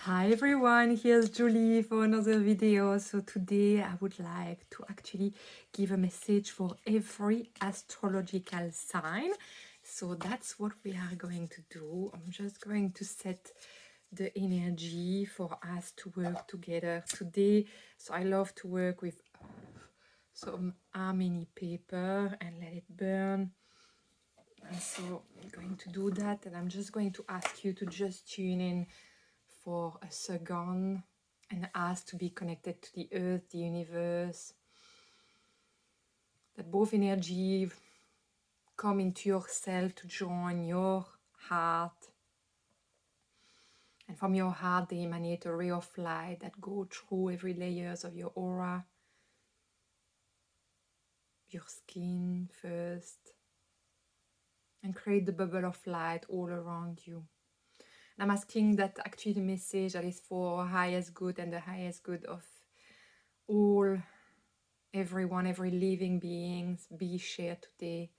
Hi everyone, here's Julie for another video. So today I would like to actually give a message for every astrological sign. So that's what we are going to do. I'm just going to set the energy for us to work together today. So I love to work with some harmony paper and let it burn. And so I'm going to do that, and I'm just going to ask you to just tune in for a second and ask to be connected to the earth, the universe, that both energy come into yourself to join your heart, and from your heart they emanate a ray of light that go through every layers of your aura, your skin first, and create the bubble of light all around you. I'm asking that actually the message that is for highest good and the highest good of all, everyone, every living beings, be shared today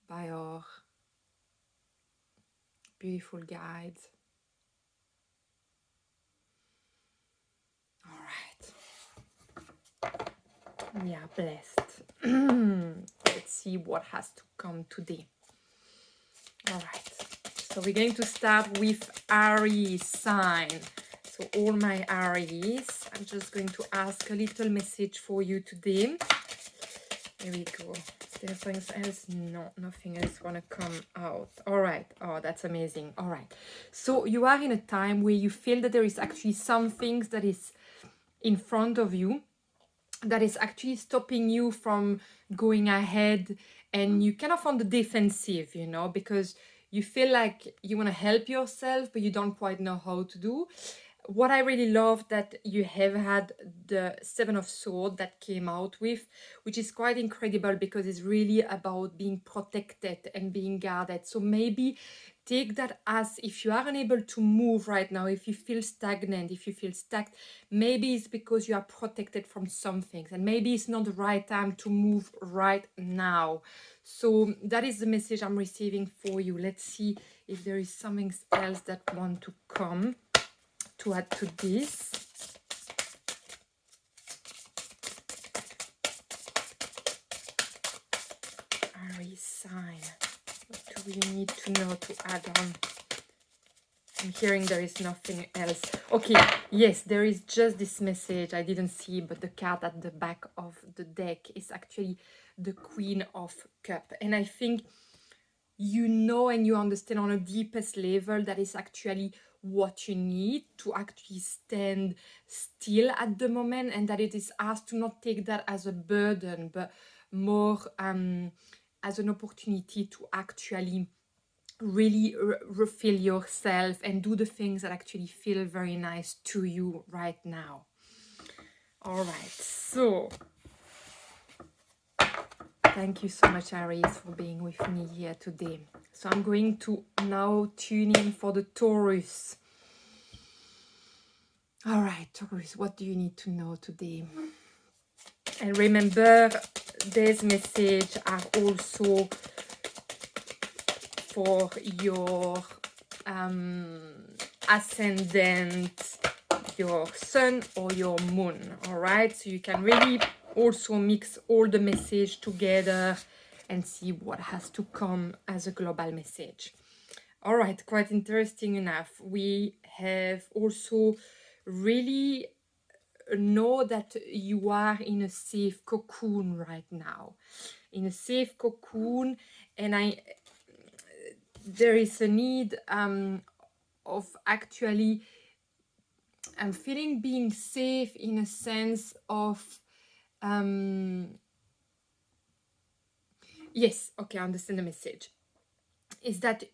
by our beautiful guides. All right. We are blessed. Let's see what has to come today. All right. So we're going to start with Aries sign. So all my Aries, I'm just going to ask a little message for you today. Here we go. Is there something else? No, nothing else want to come out. All right. Oh, that's amazing. All right. So you are in a time where you feel that there is actually some things that is in front of you that is actually stopping you from going ahead, and you kind of on the defensive, you know, because you feel like you want to help yourself, but you don't quite know how to do. What I really love that you have had the Seven of Swords that came out with, which is quite incredible because it's really about being protected and being guarded. So maybe take that as, if you are unable to move right now, if you feel stagnant, if you feel stuck, maybe it's because you are protected from some things, and maybe it's not the right time to move right now. So that is the message I'm receiving for you. Let's see if there is something else that want to come to add to this. Aries sign. What do we need to know to add on? I'm hearing there is nothing else. Okay, yes, there is just this message I didn't see, but the card at the back of the deck is actually the Queen of Cups. And I think you know and you understand on a deepest level that is actually what you need to actually stand still at the moment, and that it is asked to not take that as a burden, but more as an opportunity to actually really refill yourself and do the things that actually feel very nice to you right now. All right, so thank you so much, Aries, for being with me here today. So I'm going to now tune in for the Taurus. All right, Taurus, what do you need to know today? And remember, these messages are also for your ascendant, your sun or your moon. All right, so you can really also mix all the message together and see what has to come as a global message. All right, quite interesting enough. We have also really know that you are in a safe cocoon right now, in a safe cocoon, and there is a need of actually feeling being safe in a sense of yes, okay, I understand the message. Is that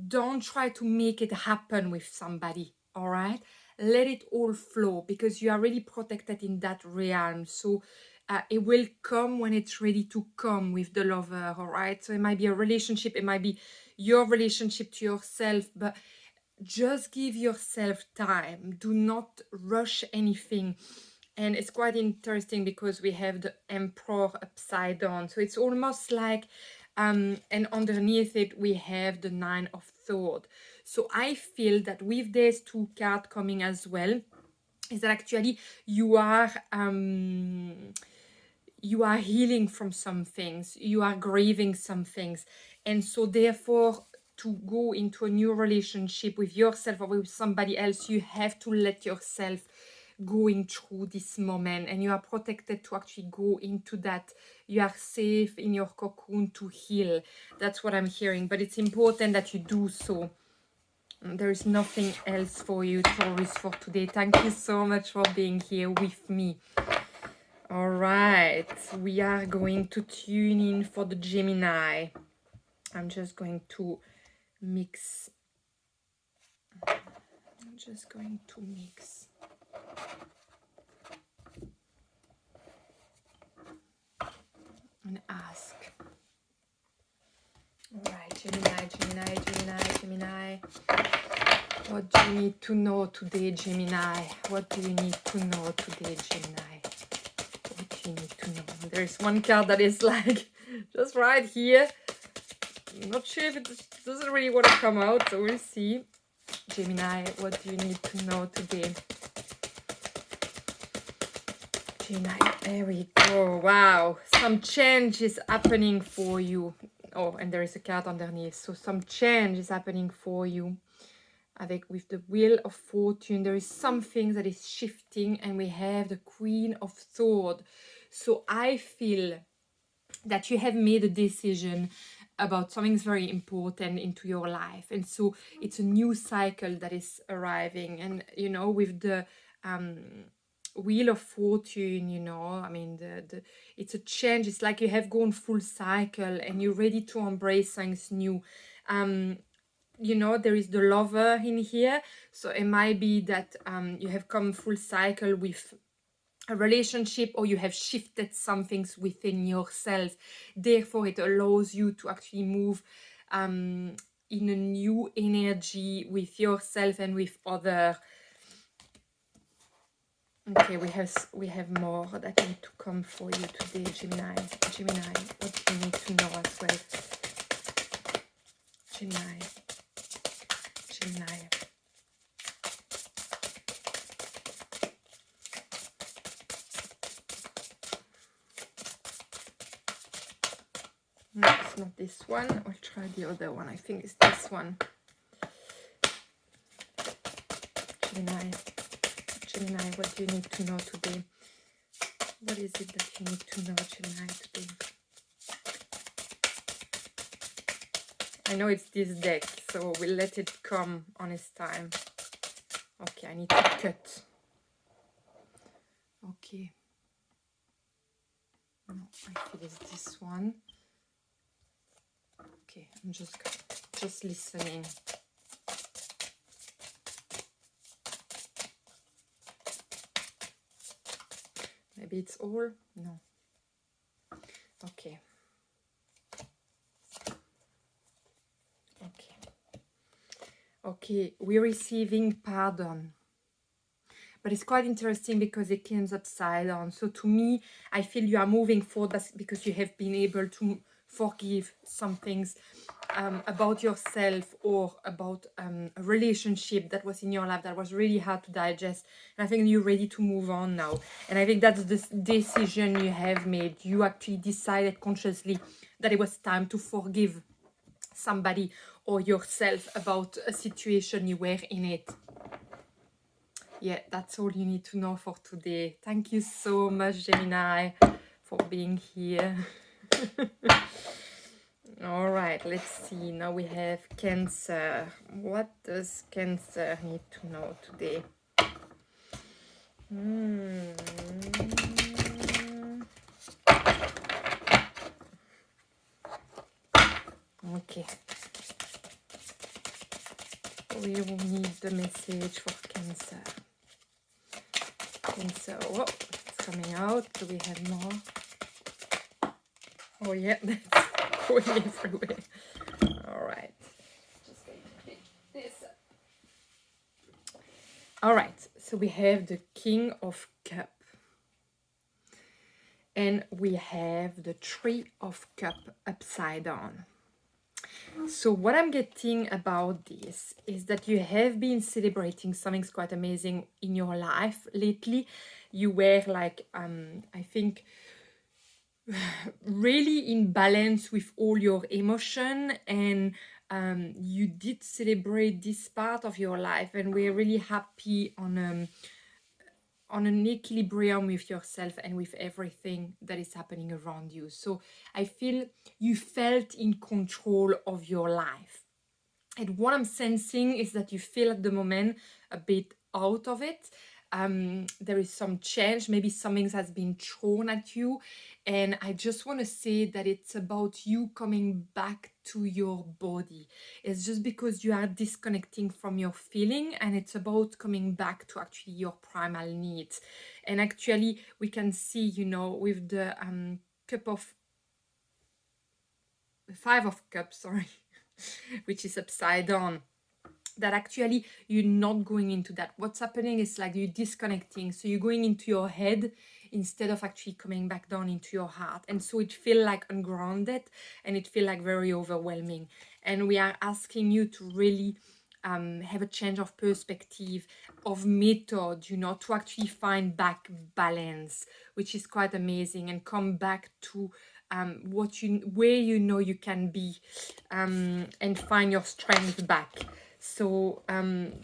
don't try to make it happen with somebody, all right? Let it all flow, because you are really protected in that realm. So it will come when it's ready to come with the lover, all right? So it might be a relationship, it might be your relationship to yourself, but just give yourself time. Do not rush anything. And it's quite interesting because we have the Emperor upside down. So it's almost like, and underneath it, we have the Nine of Swords. So I feel that with these two cards coming as well, is that actually you are healing from some things, you are grieving some things, and so therefore to go into a new relationship with yourself or with somebody else, you have to let yourself going through this moment, and you are protected to actually go into that. You are safe in your cocoon to heal. That's what I'm hearing, but it's important that you do so. There is nothing else for you, Taurus, for today. Thank you so much for being here with me. All right, we are going to tune in for the Gemini. I'm just going to mix. And ask. All right, Gemini. What do you need to know today, Gemini? What do you need to know today, Gemini? What do you need to know? There's one card that is like just right here. I'm not sure if it doesn't really want to come out, so we'll see. Gemini, what do you need to know today? Gemini, there we go. Wow, some change is happening for you. Oh, and there is a card underneath. So some change is happening for you. With the Wheel of Fortune, there is something that is shifting, and we have the Queen of Swords. So I feel that you have made a decision about something very important into your life, and so it's a new cycle that is arriving. And you know, with the Wheel of Fortune, you know, I mean, it's a change. It's like you have gone full cycle and you're ready to embrace things new. You know, there is the Lover in here, so it might be that you have come full cycle with a relationship, or you have shifted some things within yourself. Therefore, it allows you to actually move in a new energy with yourself and with other. Okay, we have more that need to come for you today, Gemini. What do you need to know as well? Gemini. No, it's not this one. I'll try the other one. I think it's this one. Gemini, what do you need to know today? What is it that you need to know, Gemini, today? I know it's this deck, so we'll let it come on its time. Okay, I need to cut. Okay. No, I feel it's this one. Okay, I'm just listening. Maybe it's all? No. Okay. Okay, we're receiving pardon. But it's quite interesting because it comes upside down. So to me, I feel you are moving forward because you have been able to forgive some things about yourself, or about a relationship that was in your life that was really hard to digest. And I think you're ready to move on now. And I think that's the decision you have made. You actually decided consciously that it was time to forgive somebody or yourself about a situation you were in it. Yeah, that's all you need to know for today. Thank you so much, Gemini, for being here. All right, let's see. Now we have Cancer. What does Cancer need to know today? Okay. We will need the message for Cancer. Cancer. Oh, it's coming out. Do we have more? Oh yeah, that's going everywhere. All right. Just going to pick this up. All right. So we have the King of Cups. And we have the Three of Cups upside down. So what I'm getting about this is that you have been celebrating something quite amazing in your life lately. You were like, I think, really in balance with all your emotion, and you did celebrate this part of your life, and we're really happy on an equilibrium with yourself and with everything that is happening around you. So I feel you felt in control of your life. And what I'm sensing is that you feel at the moment a bit out of it. There is some change, maybe something has been thrown at you. And I just want to say that it's about you coming back to your body. It's just because you are disconnecting from your feeling, and it's about coming back to actually your primal needs. And actually, we can see, you know, with the Five of Cups, sorry, which is upside down, that actually you're not going into that. What's happening is like you're disconnecting. So you're going into your head instead of actually coming back down into your heart. And so it feels like ungrounded, and it feels like very overwhelming. And we are asking you to really have a change of perspective, of method, you know, to actually find back balance, which is quite amazing, and come back to where you know you can be, and find your strength back. So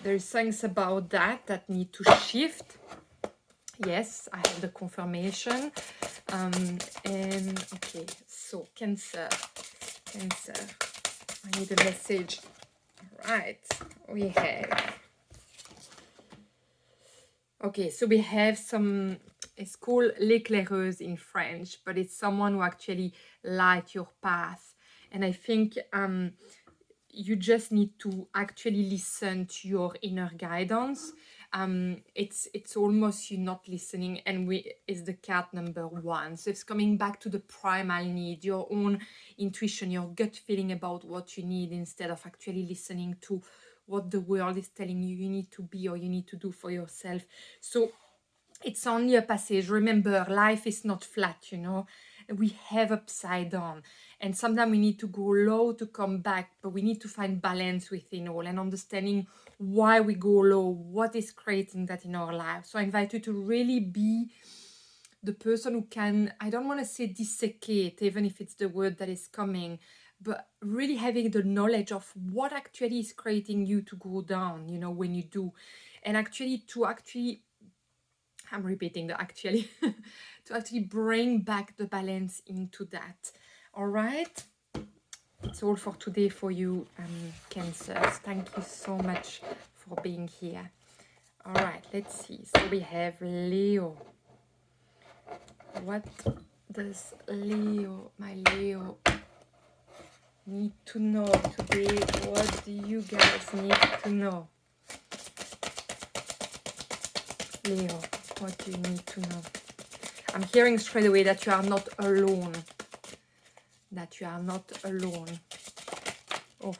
there's things about that need to shift. Yes, I have the confirmation. And okay, so Cancer, I need a message. All right, we have, okay, so we have some, it's called l'éclaireuse in French, but it's someone who actually light your path. And I think you just need to actually listen to your inner guidance. It's almost you not listening, and is the card number 1. So it's coming back to the primal need, your own intuition, your gut feeling about what you need, instead of actually listening to what the world is telling you need to be or you need to do for yourself. So it's only a passage. Remember, life is not flat, you know. We have upside down, and sometimes we need to go low to come back, but we need to find balance within all, and understanding why we go low, what is creating that in our life. So I invite you to really be the person who can, I don't want to say dissecate, even if it's the word that is coming, but really having the knowledge of what actually is creating you to go down, you know, when you do. And actually I'm repeating the actually, to actually bring back the balance into that. All right. It's all for today for you, Cancers. Thank you so much for being here. All right, let's see. So we have Leo. What does Leo, my Leo, need to know today? What do you guys need to know? Leo, what do you need to know? I'm hearing straight away that you are not alone. That you are not alone. Oh,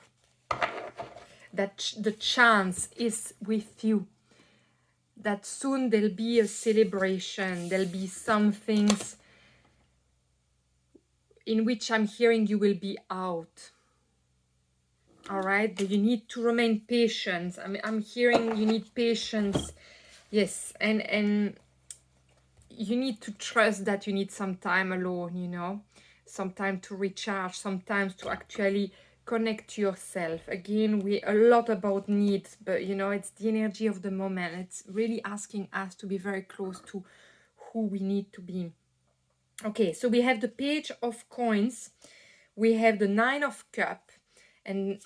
that the chance is with you. That soon there'll be a celebration. There'll be some things in which I'm hearing you will be out. All right, but you need to remain patient. I'm hearing you need patience. Yes, and you need to trust that you need some time alone, you know, some time to recharge, sometimes to actually connect to yourself. Again, we a lot about needs, but you know, it's the energy of the moment. It's really asking us to be very close to who we need to be. Okay, so we have the Page of Coins, we have the 9 of Cups, and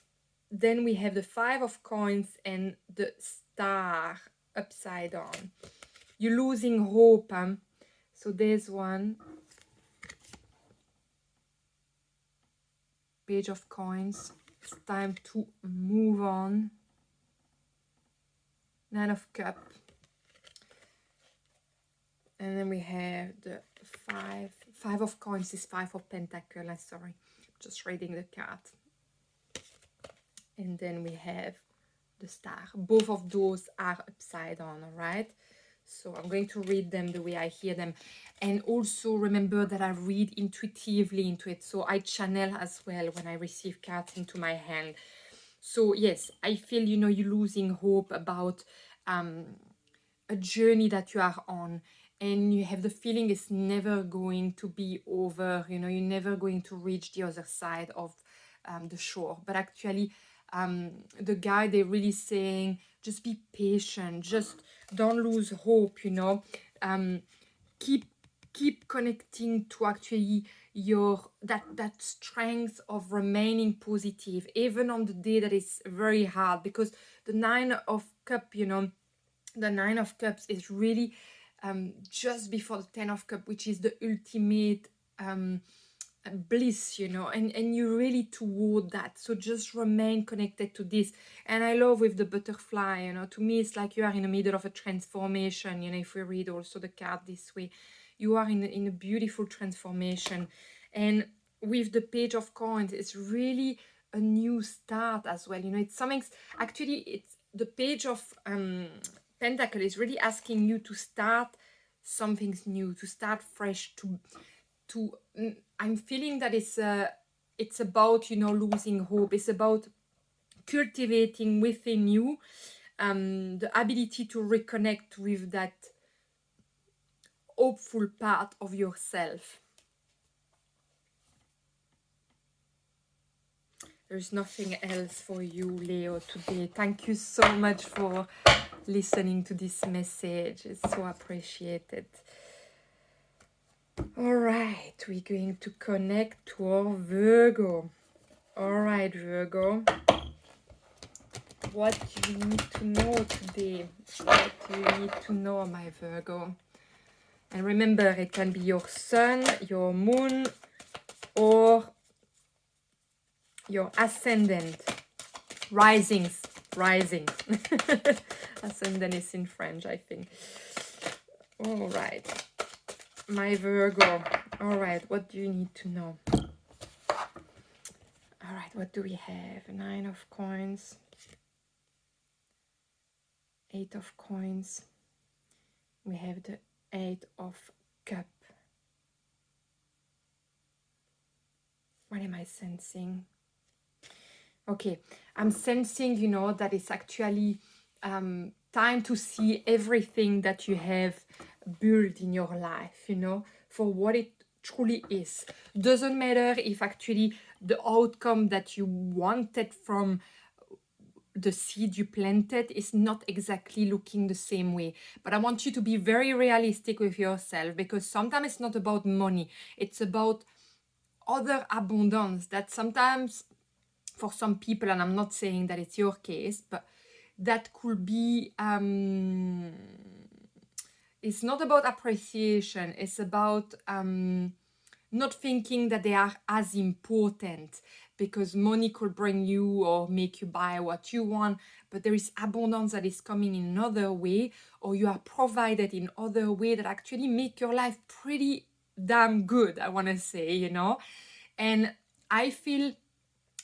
then we have the 5 of Coins and the Star upside down. You're losing hope, huh? So there's one. Page of Coins. It's time to move on. 9 of Cups. And then we have the 5 of Coins is 5 of Pentacles. I'm sorry, just reading the card. And then we have the Star. Both of those are upside down, all right? So I'm going to read them the way I hear them. And also remember that I read intuitively into it. So I channel as well when I receive cards into my hand. So yes, I feel, you know, you're losing hope about a journey that you are on. And you have the feeling it's never going to be over. You know, you're never going to reach the other side of the shore. But actually, the guy, they're really saying, just be patient, just don't lose hope, you know. Keep connecting to actually your that strength of remaining positive even on the day that is very hard, because the 9 of Cups, you know, the 9 of Cups is really just before the 10 of Cups, which is the ultimate bliss, you know, and you really toward that. So just remain connected to this. And I love with the butterfly, you know, to me it's like you are in the middle of a transformation. You know, if we read also the card this way, you are in a beautiful transformation. And with the Page of Coins, it's really a new start as well. You know, it's something, actually it's the Page of Pentacle is really asking you to start something new, to start fresh, I'm feeling that it's about, you know, losing hope. It's about cultivating within you the ability to reconnect with that hopeful part of yourself. There's nothing else for you, Leo, today. Thank you so much for listening to this message. It's so appreciated. All right, we're going to connect to our Virgo. All right, Virgo. What do you need to know today? What do you need to know, my Virgo? And remember, it can be your sun, your moon, or your ascendant. Rising. Ascendant is in French, I think. All right. My Virgo. All right, what do you need to know? All right, what do we have? 9 of Coins. 8 of Coins. We have the 8 of Cup. What am I sensing? Okay, I'm sensing, you know, that it's actually time to see everything that you have built in your life, you know, for what it truly is. Doesn't matter if actually the outcome that you wanted from the seed you planted is not exactly looking the same way. But I want you to be very realistic with yourself, because sometimes it's not about money. It's about other abundance that sometimes for some people, and I'm not saying that it's your case, but that could be, it's not about appreciation. It's about not thinking that they are as important, because money could bring you or make you buy what you want, but there is abundance that is coming in another way, or you are provided in other way that actually make your life pretty damn good, I want to say, you know. And I feel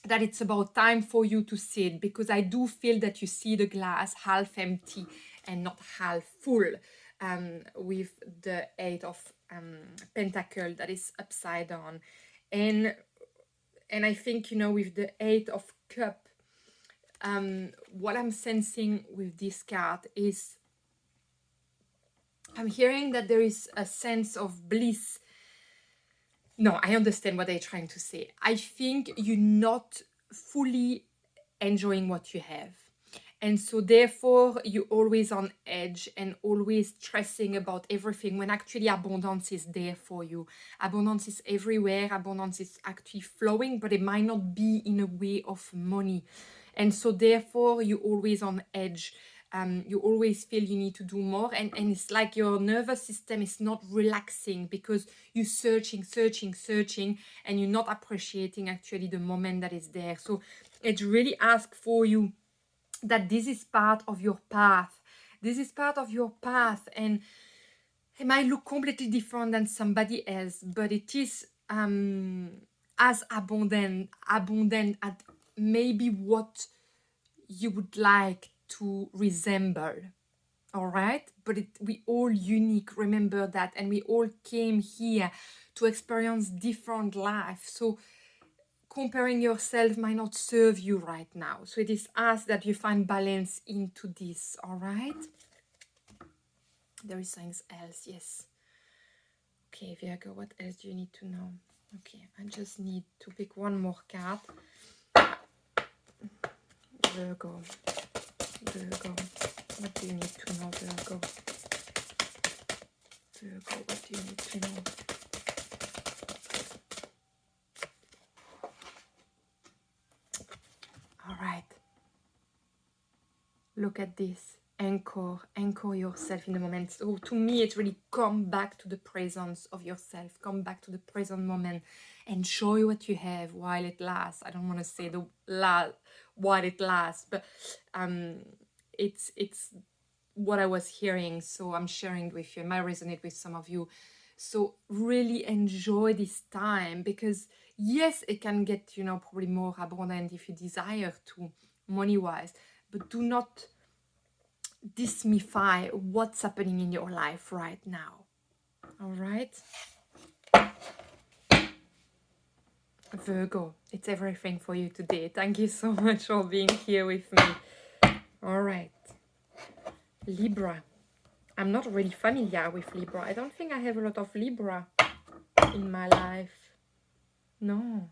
that it's about time for you to see it, because I do feel that you see the glass half empty and not half full, with the 8 of Pentacle that is upside down. And I think, you know, with the 8 of Cup, what I'm sensing with this card is I'm hearing that there is a sense of bliss. No, I understand what they're trying to say. I think you're not fully enjoying what you have. And so therefore, you're always on edge and always stressing about everything, when actually abundance is there for you. Abundance is everywhere. Abundance is actually flowing, but it might not be in a way of money. And so therefore, you're always on edge. You always feel you need to do more, and it's like your nervous system is not relaxing, because you're searching, and you're not appreciating actually the moment that is there. So it really asks for you that this is part of your path. This is part of your path, and it might look completely different than somebody else, but it is as abundant at maybe what you would like to resemble. all right? But we all unique, remember that, and we all came here to experience different life. So comparing yourself might not serve you right now. So it is us that you find balance into this, all right? There is something else, yes. Okay, Virgo, what else do you need to know? Okay, I just need to pick one more card. Virgo, Virgo, what do you need to know, Virgo? Virgo, what do you need to know? All right. Look at this. Anchor yourself in the moment. So to me, it's really come back to the presence of yourself. Come back to the present moment. Enjoy what you have while it lasts. I don't want to say while it lasts, but it's what I was hearing. So I'm sharing it with you. It might resonate with some of you. So really enjoy this time, because yes, it can get, you know, probably more abundant if you desire to, money-wise, but do not demystify what's happening in your life right now. All right, Virgo, it's everything for you today. Thank you so much for being here with me. All right, Libra. I'm not really familiar with Libra. I don't think I have a lot of Libra in my life. No.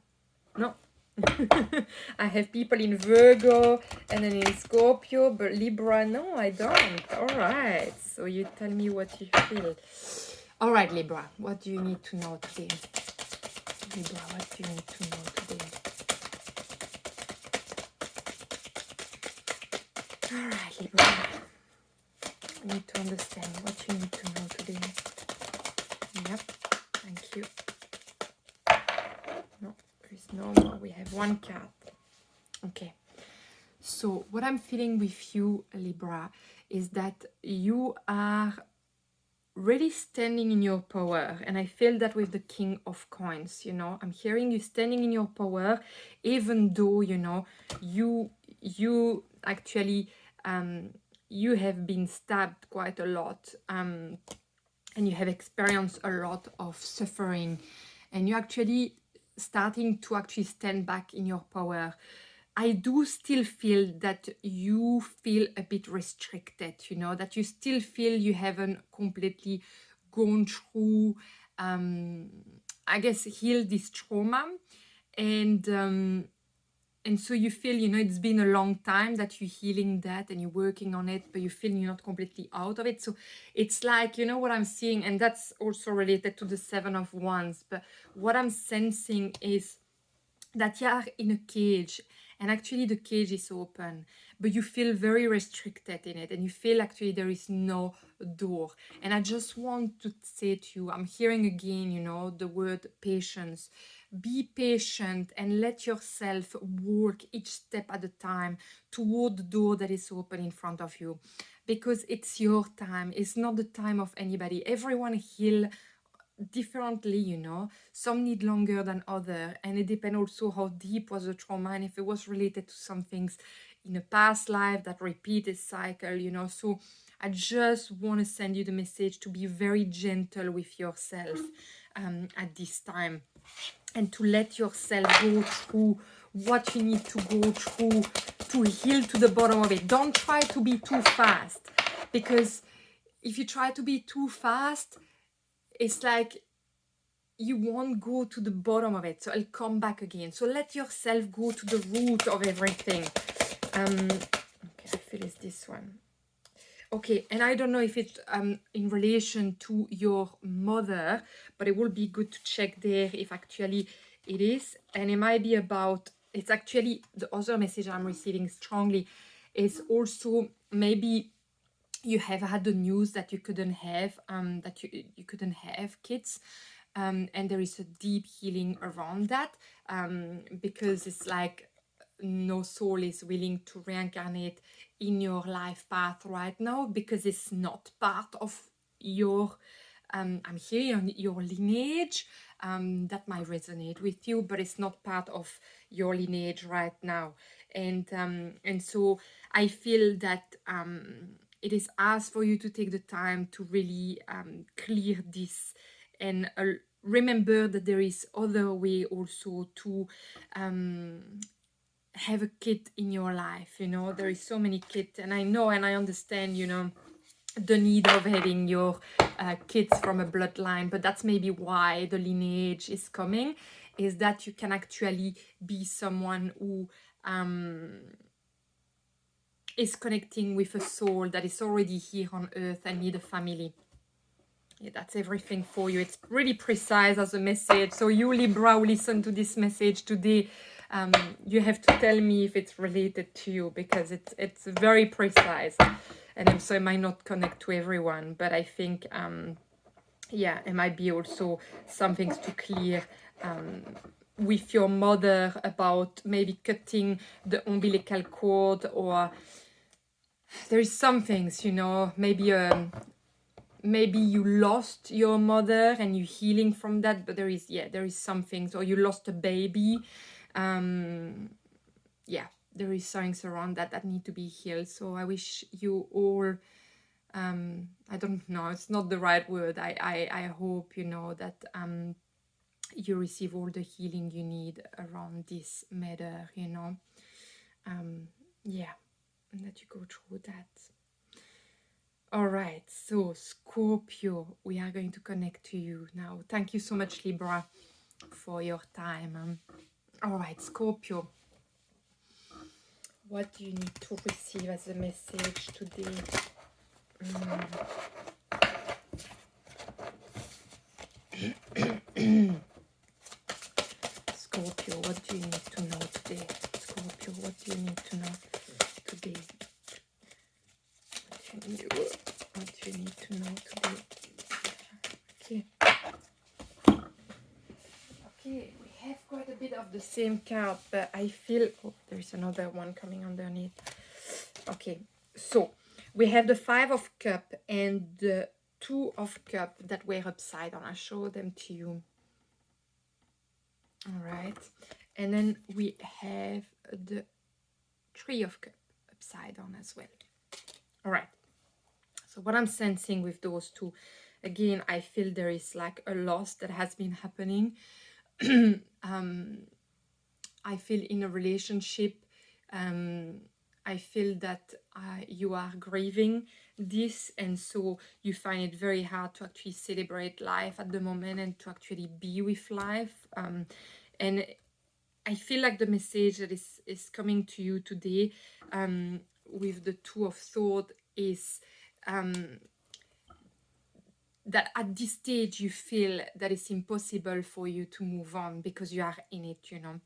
I have people in Virgo and then in Scorpio, but Libra, no, I don't. All right, so you tell me what you feel. All right, Libra, what do you need to know today? Libra, what do you need to know today? All right, Libra, I need to understand what you need to know today. Yep, thank you. No, there is no more. We have one card. Okay. So what I'm feeling with you, Libra, is that you are really standing in your power. And I feel that with the King of Coins, you know, I'm hearing you standing in your power, even though, you know, you actually, you have been stabbed quite a lot, and you have experienced a lot of suffering, and you're actually starting to actually stand back in your power. I do still feel that you feel a bit restricted, you know, that you still feel you haven't completely gone through, I guess, healed this trauma. And so you feel, you know, it's been a long time that you're healing that and you're working on it, but you feel you're not completely out of it. So it's like, you know, what I'm seeing, and that's also related to the Seven of Wands, but what I'm sensing is that you are in a cage, and actually the cage is open, but you feel very restricted in it, and you feel actually there is no door. And I just want to say to you, I'm hearing again, you know, the word patience. Be patient and let yourself walk each step at a time toward the door that is open in front of you, because it's your time. It's not the time of anybody. Everyone heal differently, you know. Some need longer than other, and it depends also how deep was the trauma, and if it was related to some things in a past life that repeat this cycle, you know. So I just want to send you the message to be very gentle with yourself at this time, and to let yourself go through what you need to go through to heal to the bottom of it. Don't try to be too fast, because if you try to be too fast, it's like you won't go to the bottom of it. So I'll come back again. So let yourself go to the root of everything. Okay, I feel it's this one. Okay, and I don't know if it's in relation to your mother, but it will be good to check there if actually it is. And it might be about, it's actually the other message I'm receiving strongly is also maybe you have had the news that you couldn't have, that you couldn't have kids. And there is a deep healing around that, because it's like no soul is willing to reincarnate in your life path right now, because it's not part of your, I'm hearing your lineage. That might resonate with you, but it's not part of your lineage right now. And so I feel that it is asked for you to take the time to really clear this, and remember that there is other way also to have a kid in your life. You know, there is so many kids, and I know and I understand, you know, the need of having your kids from a bloodline, but that's maybe why the lineage is coming, is that you can actually be someone who is connecting with a soul that is already here on earth and need a family. Yeah, that's everything for you. It's really precise as a message. So you, Libra, who listen to this message today, you have to tell me if it's related to you, because it's very precise. And so it might not connect to everyone, but I think, yeah, it might be also some things to clear with your mother about maybe cutting the umbilical cord, or there is some things, you know, maybe you lost your mother and you're healing from that, but there is some things, or you lost a baby. Yeah, there is things around that need to be healed. So I wish you all, I don't know, it's not the right word. I hope, you know, that you receive all the healing you need around this matter, you know. Yeah, and that you go through that. All right, so Scorpio, we are going to connect to you now. Thank you so much, Libra, for your time. All right, Scorpio, what do you need to receive as a message today? Scorpio, what do you need to know today? Scorpio, what do you need to know today? What do you need to know today? Okay. Okay, we have quite a bit of the same card, but I feel... Oh, there's another one coming underneath. Okay, so we have the 5 of Cups and the 2 of Cups that were upside down. I'll show them to you. All right, and then we have the 3 of Cups upside down as well. All right, so what I'm sensing with those two, again, I feel there is like a loss that has been happening. I feel in a relationship, I feel that you are grieving this, and so you find it very hard to actually celebrate life at the moment and to actually be with life. And I feel like the message that is coming to you today with the 2 of Swords is that at this stage you feel that it's impossible for you to move on because you are in it, you know.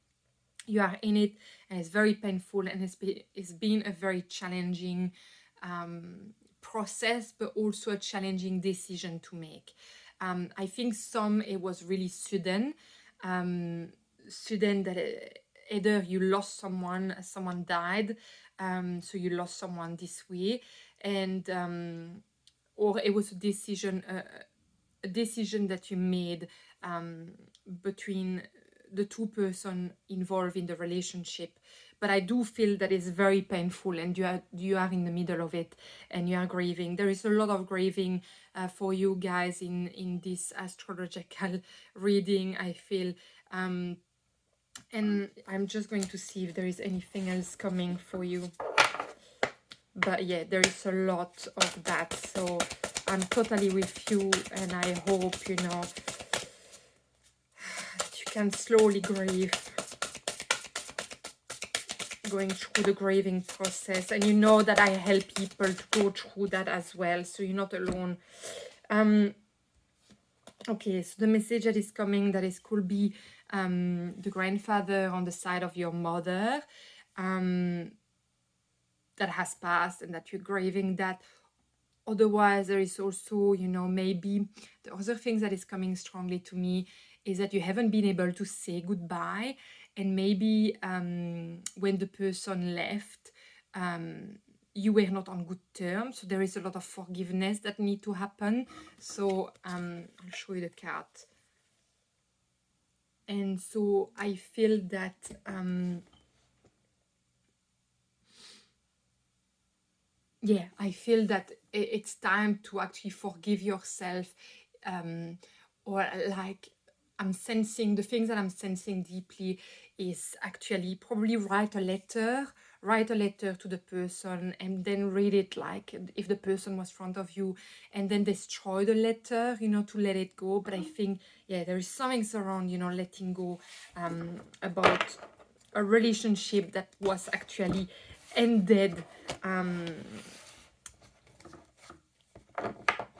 You are in it, and it's very painful, and it's been a very challenging process, but also a challenging decision to make. I think it was really sudden that either you lost someone died, so you lost someone this way, and or it was a decision that you made between the 2 person involved in the relationship. But I do feel that it's very painful, and you are in the middle of it, and you are grieving. There is a lot of grieving for you guys in this astrological reading, I feel. And I'm just going to see if there is anything else coming for you. But yeah, there is a lot of that. So I'm totally with you, and I hope, you know, can slowly grieve, going through the grieving process. And you know that I help people to go through that as well, so you're not alone. Okay, so the message that is coming, could be the grandfather on the side of your mother that has passed, and that you're grieving that. Otherwise, there is also, you know, maybe the other things that is coming strongly to me is that you haven't been able to say goodbye, and maybe when the person left, you were not on good terms. So there is a lot of forgiveness that need to happen. So I'll show you the card. And so I feel that yeah, I feel that it's time to actually forgive yourself, or like I'm sensing the things that I'm sensing deeply is actually probably write a letter to the person and then read it, like if the person was in front of you, and then destroy the letter, you know, to let it go. But I think, yeah, there is something around, you know, letting go, about a relationship that was actually ended.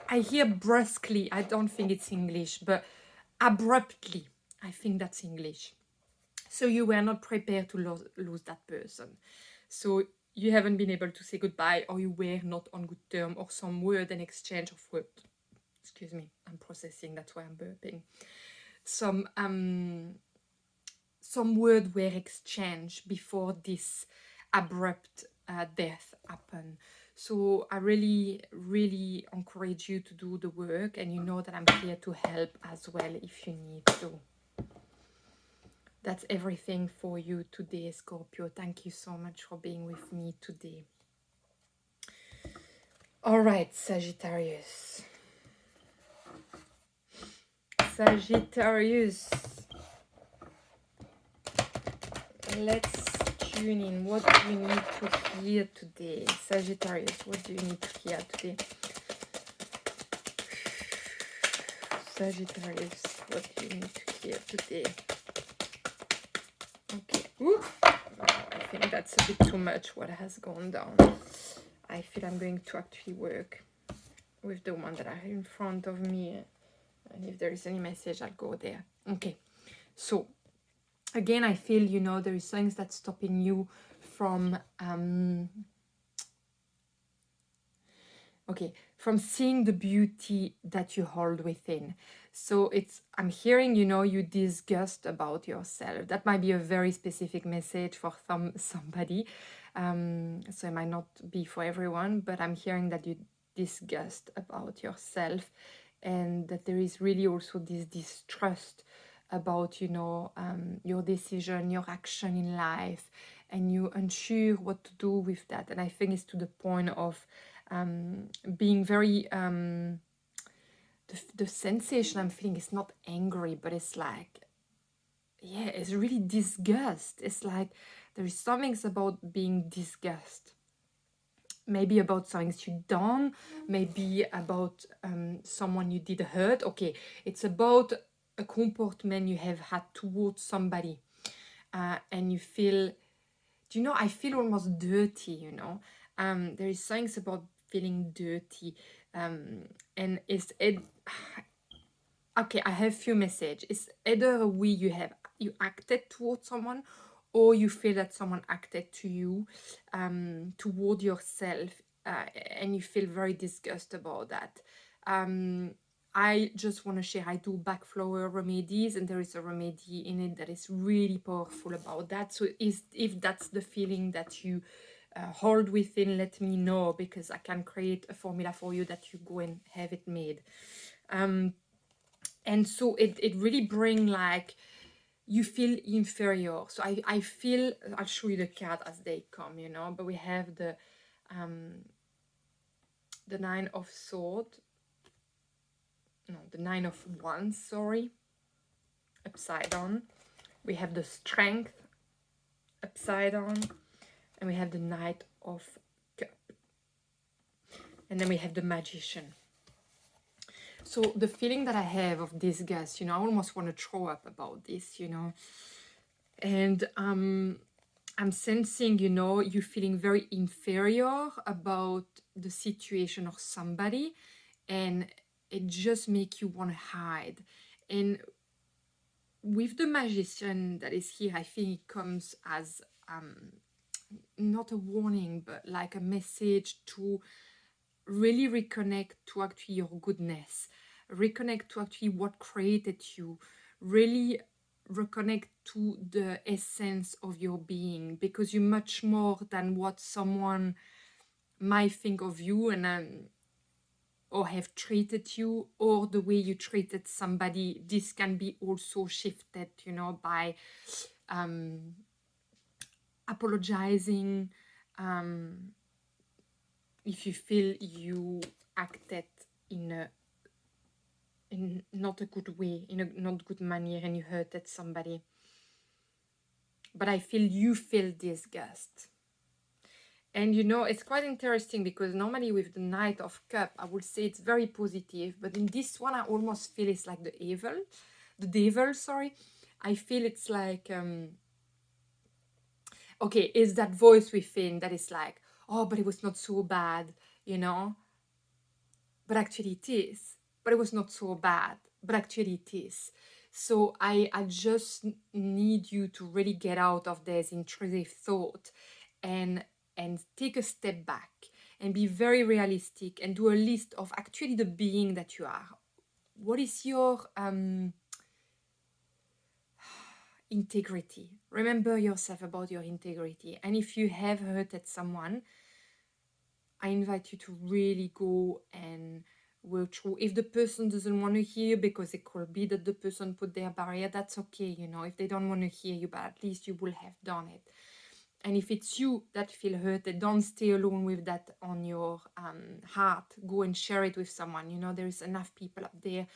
I hear brusquely, I don't think it's English, but abruptly, I think that's English. So you were not prepared to lose that person. So you haven't been able to say goodbye, or you were not on good terms, or some word and exchange of word. Excuse me, I'm processing, that's why I'm burping. Some word were exchanged before this abrupt death happened. So I really, really encourage you to do the work, and you know that I'm here to help as well if you need to. That's everything for you today, Scorpio. Thank you so much for being with me today. All right, Sagittarius. Sagittarius. Let's tune in. What do you need to hear today? Sagittarius, what do you need to hear today? Sagittarius, what do you need to hear today? Okay. Ooh. I think that's a bit too much what has gone down. I feel I'm going to actually work with the one that I have in front of me. And if there is any message, I'll go there. Okay. So, again, I feel, you know, there is things that's stopping you from... from seeing the beauty that you hold within. So I'm hearing, you know, you disgust about yourself. That might be a very specific message for somebody. So it might not be for everyone, but I'm hearing that you disgust about yourself, and that there is really also this distrust about, you know, your decision, your action in life, and you're unsure what to do with that. And I think it's to the point of being very the sensation I'm feeling is not angry, but it's like, yeah, it's really disgust. It's like there is something about being disgust, maybe about things you done, maybe about someone you did hurt. Okay, it's about a comportment you have had towards somebody, and you feel, do you know, I feel almost dirty, you know. There is things about feeling dirty, and okay, I have few messages. It's either a way you acted towards someone, or you feel that someone acted to you, toward yourself, and you feel very disgusted about that. I just want to share, I do backflower remedies, and there is a remedy in it that is really powerful about that. So if that's the feeling that you hold within, let me know, because I can create a formula for you that you go and have it made. And so it really bring, like, you feel inferior. So I feel, I'll show you the card as they come, you know. But we have the Nine of Swords, no, the Nine of Wands, sorry, upside down. We have the Strength upside down, and we have the Knight of Cup, and then we have the Magician. So the feeling that I have of disgust, you know, I almost want to throw up about this, you know. And I'm sensing, you know, you feeling very inferior about the situation or somebody, and it just make you want to hide. And with the Magician that is here, I think it comes as not a warning, but like a message to really reconnect to actually your goodness, reconnect to actually what created you, really reconnect to the essence of your being, because you're much more than what someone might think of you, and or have treated you, or the way you treated somebody. This can be also shifted, you know, by apologizing, if you feel you acted in not a good way, in a not good manner, and you hurted somebody. But I feel you feel disgust. And you know, it's quite interesting because normally with the Knight of Cup, I would say it's very positive. But in this one, I almost feel it's like the devil, sorry. I feel it's like, okay, it's that voice within that is like, oh, but it was not so bad, you know? But actually it is. But it was not so bad. But actually it is. So I just need you to really get out of this intrusive thought and take a step back and be very realistic and do a list of actually the being that you are. What is your integrity? Remember yourself about your integrity. And if you have hurted someone, I invite you to really go and work through. If the person doesn't want to hear, because it could be that the person put their barrier, that's okay, you know, if they don't want to hear you, but at least you will have done it. And if it's you that feel hurt, don't stay alone with that on your heart. Go and share it with someone. You know, there is enough people up there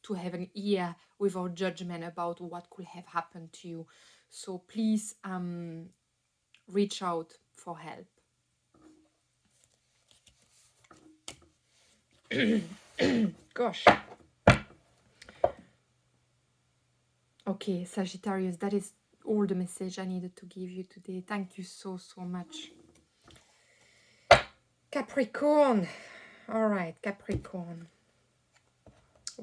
to have an ear without judgment about what could have happened to you. So please reach out for help. Gosh. Okay, Sagittarius, that is all the message I needed to give you today. Thank you so much. Capricorn. All right, Capricorn.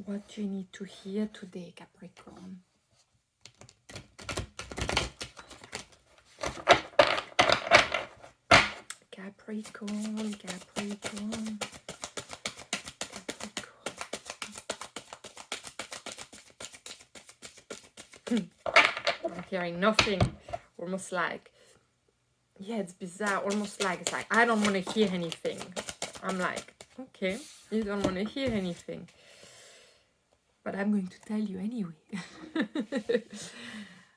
What do you need to hear today, Capricorn? Capricorn, Capricorn. I'm hearing nothing. Almost like, yeah, it's bizarre. Almost like it's like, I don't want to hear anything. I'm like, okay, you don't want to hear anything. But I'm going to tell you anyway.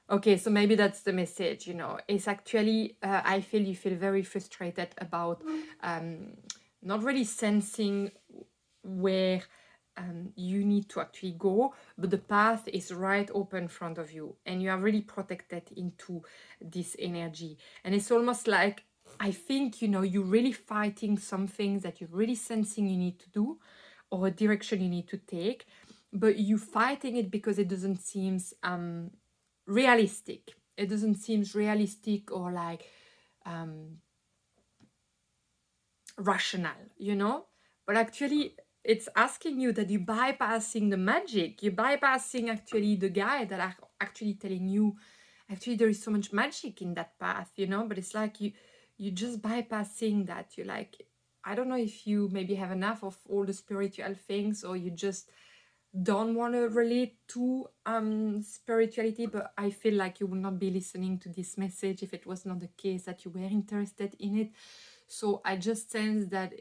Okay, so maybe that's the message, you know. It's actually, I feel you feel very frustrated about not really sensing where you need to actually go, but the path is right open in front of you and you are really protected into this energy. And it's almost like, I think, you know, you're really fighting some things that you're really sensing you need to do or a direction you need to take, but you fighting it because it doesn't seem realistic. It doesn't seem realistic or like rational, you know? But actually, it's asking you that you're bypassing the magic. You're bypassing actually the guy that are actually telling you, actually there is so much magic in that path, you know? But it's like you just bypassing that. You're like, I don't know if you maybe have enough of all the spiritual things or you just don't want to relate to spirituality, but I feel like you will not be listening to this message if it was not the case that you were interested in it. So I just sense that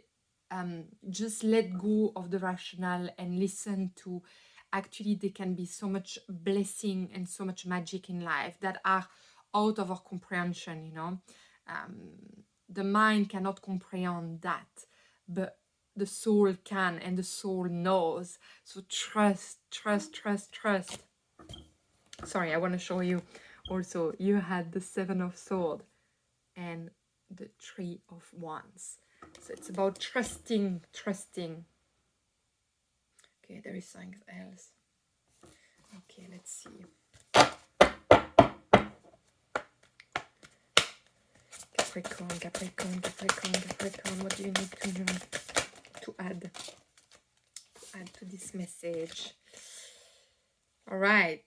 just let go of the rational and listen to actually there can be so much blessing and so much magic in life that are out of our comprehension, you know. The mind cannot comprehend that, but the soul can, and the soul knows. So trust. Sorry, I want to show you also, you had the 7 of Swords and the 3 of Wands. So it's about trusting. Okay, there is something else. Okay, let's see. Capricorn, what do you need to know to add to this message? All right.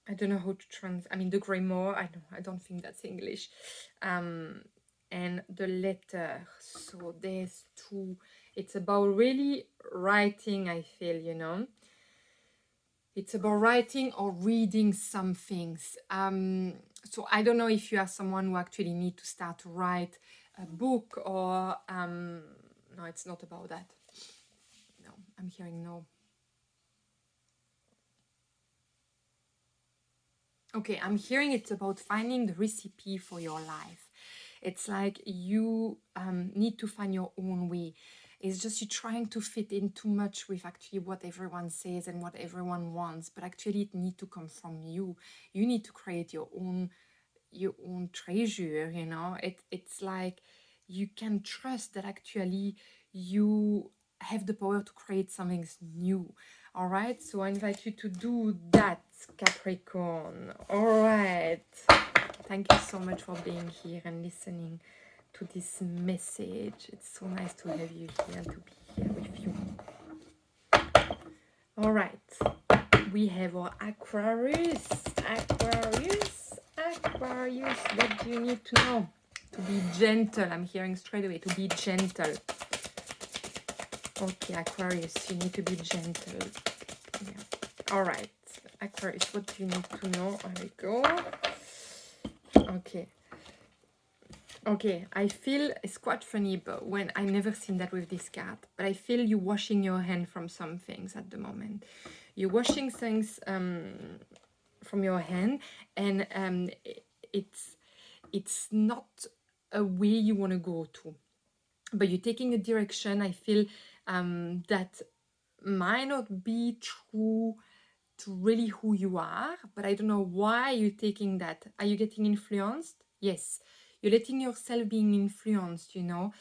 I don't know how to the grimoire, I don't think that's English. And the letter. So there's 2. It's about really writing, I feel, you know. It's about writing or reading some things. So I don't know if you are someone who actually need to start to write a book or... no, it's not about that. No, I'm hearing no. Okay, I'm hearing it's about finding the recipe for your life. It's like you need to find your own way. It's just you're trying to fit in too much with actually what everyone says and what everyone wants, but actually it needs to come from you. You need to create your own treasure, you know. It's like you can trust that actually you have the power to create something new. All right, so I invite you to do that, Capricorn. All right, thank you so much for being here and listening to this message. It's so nice to have you here and to be here with you. All right, we have our Aquarius. What do you need to know? To be gentle. I'm hearing straight away, to be gentle. Okay, Aquarius, you need to be gentle. Yeah. All right, Aquarius, what do you need to know? There we go. Okay, I feel, it's quite funny, but when I never seen that with this card, but I feel you washing your hand from some things at the moment. You're washing things from your hand, and it's not a way you want to go to, but you're taking a direction. I feel that might not be true to really who you are, but I don't know why you're taking that. Are you getting influenced? Yes, you're letting yourself being influenced, you know.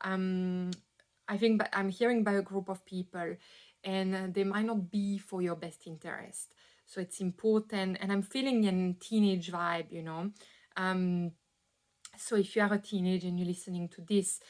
I think, but I'm hearing by a group of people, and they might not be for your best interest. So it's important, and I'm feeling a teenage vibe, you know. So if you are a teenager and you're listening to this,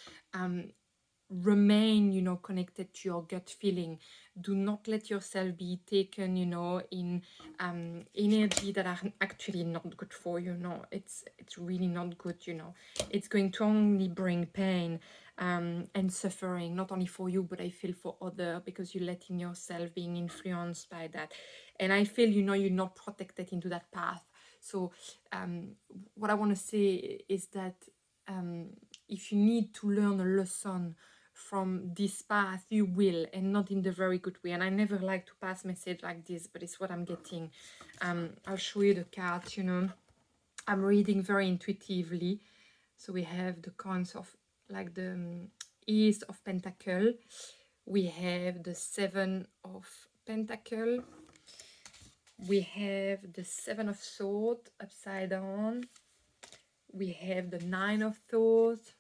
remain, you know, connected to your gut feeling. Do not let yourself be taken, you know, in energy that are actually not good for you. No, it's really not good, you know. It's going to only bring pain and suffering, not only for you, but I feel for others, because you're letting yourself being influenced by that. And I feel, you know, you're not protected into that path. So what I want to say is that if you need to learn a lesson from this path, you will, and not in the very good way. And I never like to pass message like this, but it's what I'm getting. I'll show you the cards, you know. I'm reading very intuitively. So we have the coins of, like, the Ace of Pentacle. We have the Seven of Pentacle. We have the Seven of Swords upside down. We have the Nine of Swords.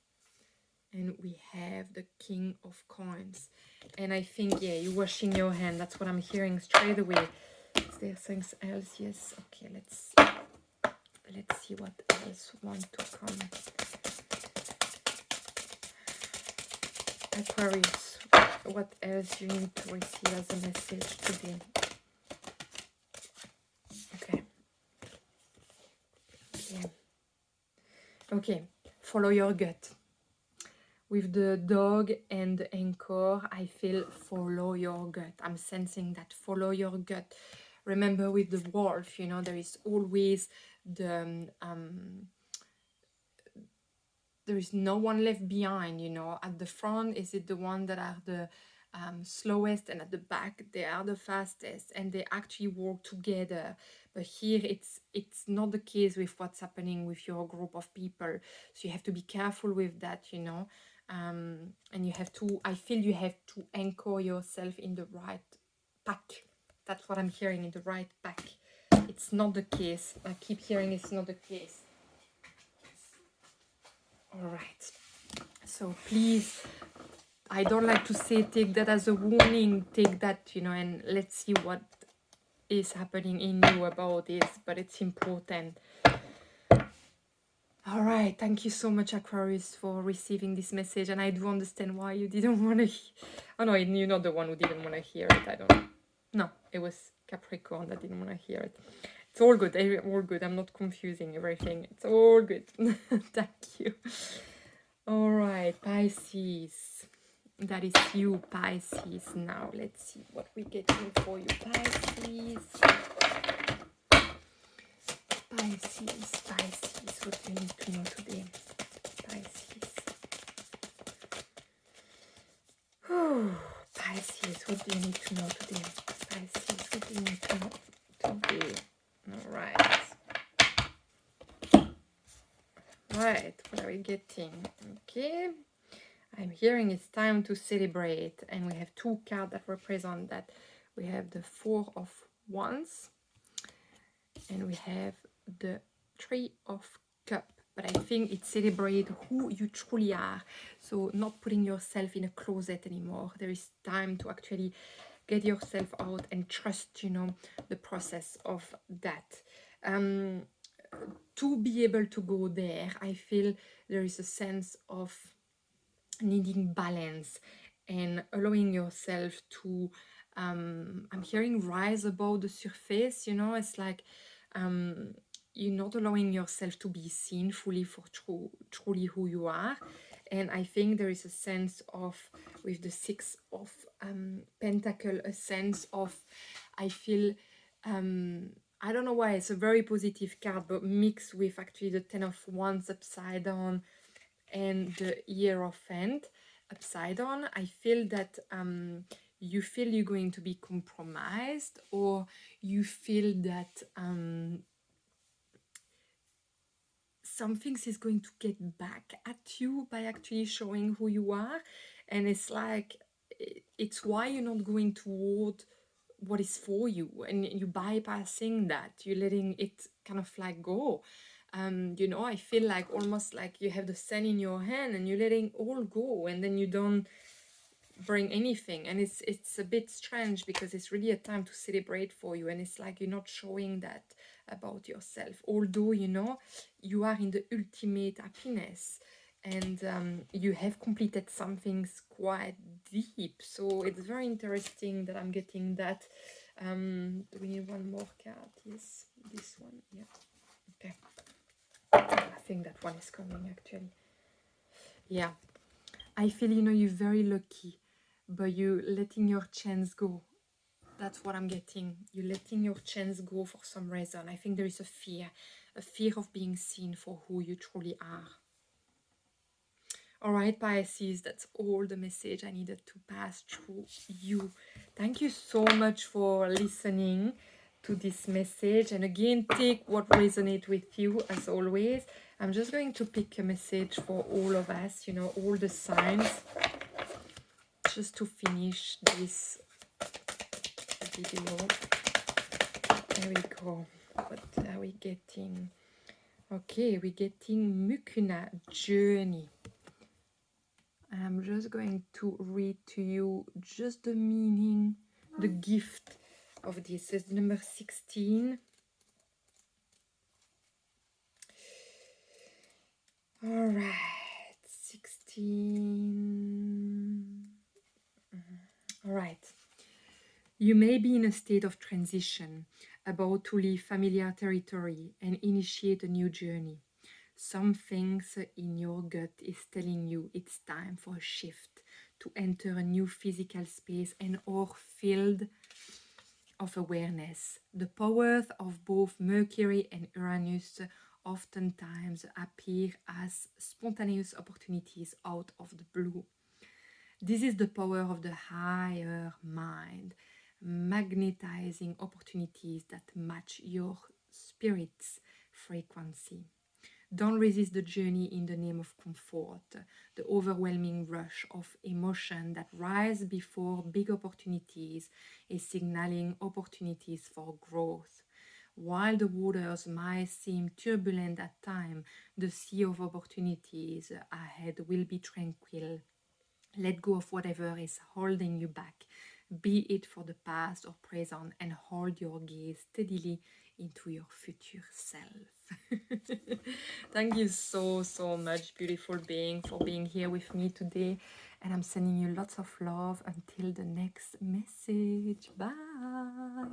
And we have the King of Coins. And I think, yeah, you're washing your hand. That's what I'm hearing straight away. Is there something else? Yes. Okay, let's see what else want to come. Aquarius, what else you need to receive as a message today? Okay, follow your gut. With the dog and the anchor, I feel follow your gut. I'm sensing that follow your gut. Remember, with the wolf, you know, there is always the there is no one left behind, you know. At the front, is it the one that are the slowest, and at the back they are the fastest, and they actually work together. But here it's not the case with what's happening with your group of people, so you have to be careful with that, you know. And you have to, I feel you have to anchor yourself in the right pack. That's what I'm hearing, in the right pack. It's not the case. I keep hearing it's not the case. All right, so please, I don't like to say take that as a warning, take that, you know, and let's see what is happening in you about this, but it's important. All right, thank you so much, Aquarius, for receiving this message, and I do understand why you didn't want to oh no, you're not the one who didn't want to hear it. I don't know. No, it was Capricorn that didn't want to hear it. It's all good, all good. I'm not confusing everything. It's all good. Thank you. All right, Pisces. That is you, Pisces. Now, let's see what we're getting for you, Pisces. Pisces, what do you need to know today, Pisces? Pisces, what do you need to know today? Pisces, what do you need to know today? All right. Right, what are we getting? Okay, I'm hearing it's time to celebrate, and we have two cards that represent that. We have the Four of Wands, and we have the Three of Cups. But I think it celebrates who you truly are. So not putting yourself in a closet anymore. There is time to actually get yourself out and trust, you know, the process of that. To be able to go there, I feel there is a sense of needing balance and allowing yourself to I'm hearing rise above the surface, you know. It's like you're not allowing yourself to be seen fully for truly who you are. And I think there is a sense of, with the Six of Pentacle, a sense of, I feel I don't know why it's a very positive card, but mixed with actually the Ten of Wands upside down and the Hierophant upside down. I feel that you feel you're going to be compromised, or you feel that some things is going to get back at you by actually showing who you are. And it's like, it's why you're not going toward what is for you, and you bypassing that, you're letting it kind of like go. You know, I feel like almost like you have the sand in your hand and you're letting all go, and then you don't bring anything. And it's a bit strange, because it's really a time to celebrate for you, and it's like you're not showing that about yourself, although, you know, you are in the ultimate happiness, and you have completed something quite deep. So it's very interesting that I'm getting that. Do we need one more card? Yes, this one. Yeah, okay, I think that one is coming actually. Yeah, I feel, you know, you're very lucky, but you letting your chance go. That's what I'm getting. You're letting your chance go for some reason. I think there is a fear of being seen for who you truly are. All right, Pisces, that's all the message I needed to pass through you. Thank you so much for listening to this message. And again, take what resonates with you, as always. I'm just going to pick a message for all of us, you know, all the signs, just to finish this video. There we go. What are we getting? Okay, we're getting Mukuna, journey. I'm just going to read to you just the meaning, the gift of this. It's number 16. All right, 16. All right. You may be in a state of transition, about to leave familiar territory and initiate a new journey. Some things in your gut is telling you it's time for a shift, to enter a new physical space and or field of awareness. The powers of both Mercury and Uranus oftentimes appear as spontaneous opportunities out of the blue. This is the power of the higher mind, magnetizing opportunities that match your spirit's frequency. Don't resist the journey in the name of comfort. The overwhelming rush of emotion that rises before big opportunities is signaling opportunities for growth. While the waters might seem turbulent at times, the sea of opportunities ahead will be tranquil. Let go of whatever is holding you back, be it for the past or present, and hold your gaze steadily into your future self. Thank you so much, beautiful being, for being here with me today. And I'm sending you lots of love until the next message. Bye.